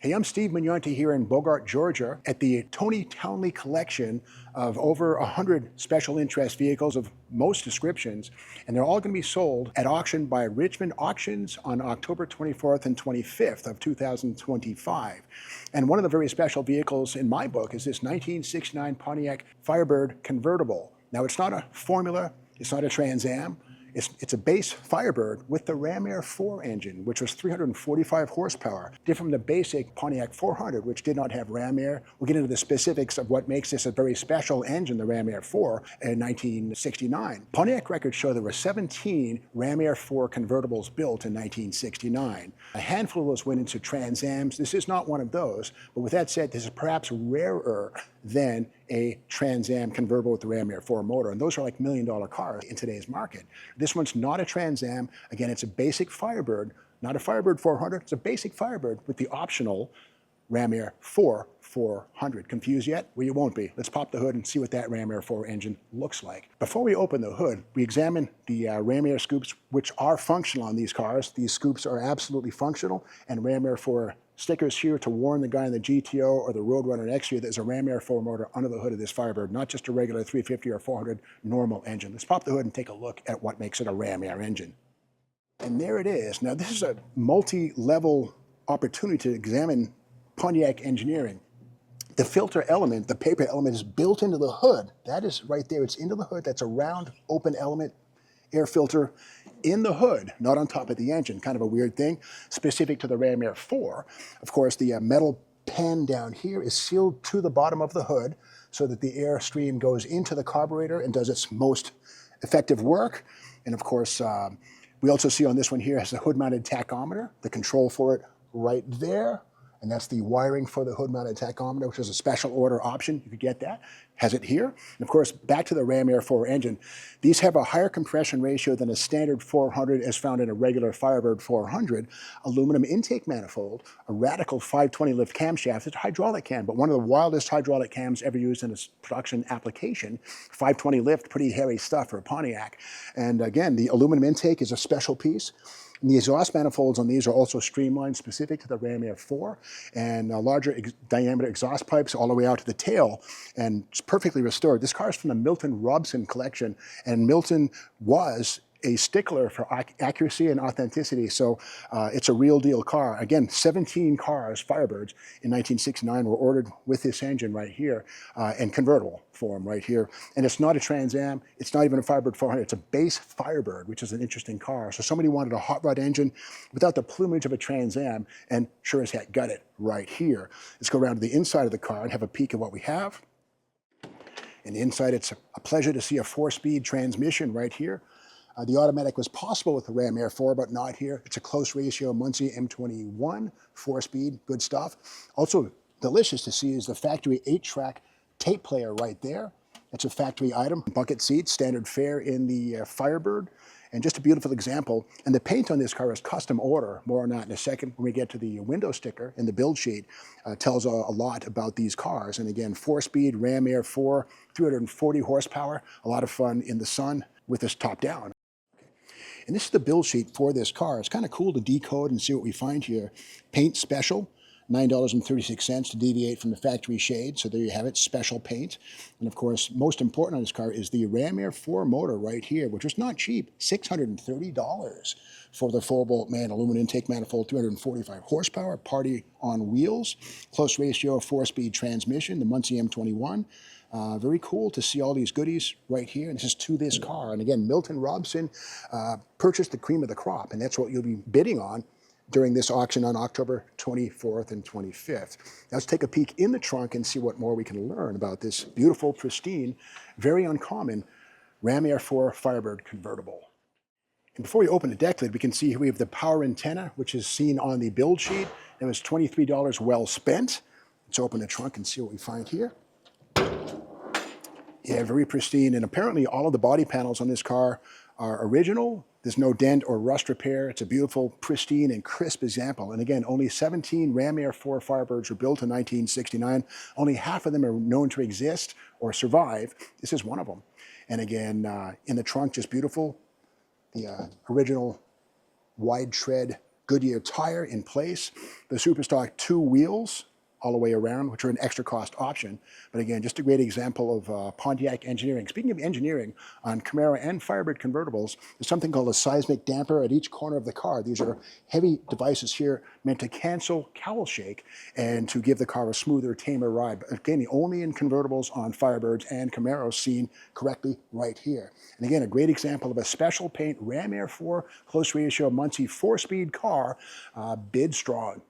Hey, I'm Steve Magnante here in Bogart, Georgia at the Tony Townley collection of over 100 special interest vehicles of most descriptions, and they're all going to be sold at auction by Richmond Auctions on October 24th and 25th of 2025. And one of the very special vehicles in my book is this 1969 Pontiac Firebird Convertible. Now, it's not a Formula, it's not a Trans Am. It's a base Firebird with the RA-IV engine, which was 345 horsepower, different from the basic Pontiac 400, which did not have ram air. We'll get into the specifics of what makes this a very special engine, the RA-IV in 1969. Pontiac records show there were 17 RA-IV convertibles built in 1969. A handful of those went into Trans Ams. This is not one of those, but with that said, this is perhaps rarer than a Trans Am convertible with the RA-IV motor, and those are like $1 million cars in today's market. This one's not a Trans Am. Again, it's a basic Firebird, not a Firebird 400. It's a basic Firebird with the optional RA-IV 400. Confused yet? Well, you won't be. Let's pop the hood and see what that RA-IV engine looks like. Before we open the hood, we examine the RA-IV scoops, which are functional on these cars. These scoops are absolutely functional, and RA-IV stickers here to warn the guy in the GTO or the Roadrunner next to you there's a RA-IV motor under the hood of this Firebird, not just a regular 350 or 400 normal engine. Let's pop the hood and take a look at what makes it a RA-IV engine. And there it is. Now, this is a multi-level opportunity to examine Pontiac engineering. The filter element, the paper element, is built into the hood. That is right there. It's into the hood. That's a round, open element, air filter in the hood, not on top of the engine. Kind of a weird thing, specific to the RA-IV. Of course, the metal pan down here is sealed to the bottom of the hood so that the air stream goes into the carburetor and does its most effective work. And of course, we also see on this one here has a hood-mounted tachometer, the control for it right there. And that's the wiring for the hood-mounted tachometer, which is a special order option. You could get that. Has it here. And of course, back to the RA-IV engine. These have a higher compression ratio than a standard 400 as found in a regular Firebird 400. Aluminum intake manifold, a radical 520 lift camshaft. It's a hydraulic cam, but one of the wildest hydraulic cams ever used in a production application. 520 lift, pretty hairy stuff for a Pontiac. And again, the aluminum intake is a special piece. And the exhaust manifolds on these are also streamlined, specific to the RA-IV, and larger diameter exhaust pipes all the way out to the tail, and it's perfectly restored. This car is from the Milton Robson collection, and Milton was a stickler for accuracy and authenticity, so it's a real deal car. Again, 17 cars, Firebirds, in 1969 were ordered with this engine right here, and convertible form right here. And it's not a Trans Am, it's not even a Firebird 400, it's a base Firebird, which is an interesting car. So somebody wanted a hot rod engine without the plumage of a Trans Am, and sure as heck got it right here. Let's go around to the inside of the car and have a peek at what we have. And inside, it's a pleasure to see a 4-speed transmission right here. The automatic was possible with the RA-IV, but not here. It's a close ratio Muncie M21, 4-speed, good stuff. Also delicious to see is the factory 8-track tape player right there. It's a factory item. Bucket seats, standard fare in the Firebird. And just a beautiful example. And the paint on this car is custom order. More on that in a second when we get to the window sticker in the build sheet. Tells a lot about these cars. And again, 4-speed RA-IV, 340 horsepower. A lot of fun in the sun with this top down. And this is the build sheet for this car. It's kind of cool to decode and see what we find here. Paint special, $9.36 to deviate from the factory shade. So there you have it, special paint. And of course, most important on this car is the RA-IV motor right here, which was not cheap, $630 for the 4-bolt man aluminum intake manifold, 345 horsepower, party on wheels, close ratio 4-speed transmission, the Muncie M21. Very cool to see all these goodies right here. And this is to this car. And again, Milton Robson purchased the cream of the crop, and that's what you'll be bidding on during this auction on October 24th and 25th. Now let's take a peek in the trunk and see what more we can learn about this beautiful, pristine, very uncommon RA-IV Firebird convertible. And before we open the deck lid, we can see here we have the power antenna, which is seen on the build sheet. It was $23 well spent. Let's open the trunk and see what we find here. Yeah, very pristine, and apparently all of the body panels on this car are original. There's no dent or rust repair. It's a beautiful, pristine, and crisp example. And again, only 17 RA-IV Firebirds were built in 1969. Only half of them are known to exist or survive. This is one of them. And again, in the trunk, just beautiful. The original wide tread Goodyear tire in place, the Superstock 2 wheels all the way around, which are an extra cost option. But again, just a great example of Pontiac engineering. Speaking of engineering, on Camaro and Firebird convertibles, there's something called a seismic damper at each corner of the car. These are heavy devices here meant to cancel cowl shake and to give the car a smoother, tamer ride. But again, only in convertibles on Firebirds and Camaros seen correctly right here. And again, a great example of a special paint Ram Air 4 close ratio Muncie 4-speed car, bid strong.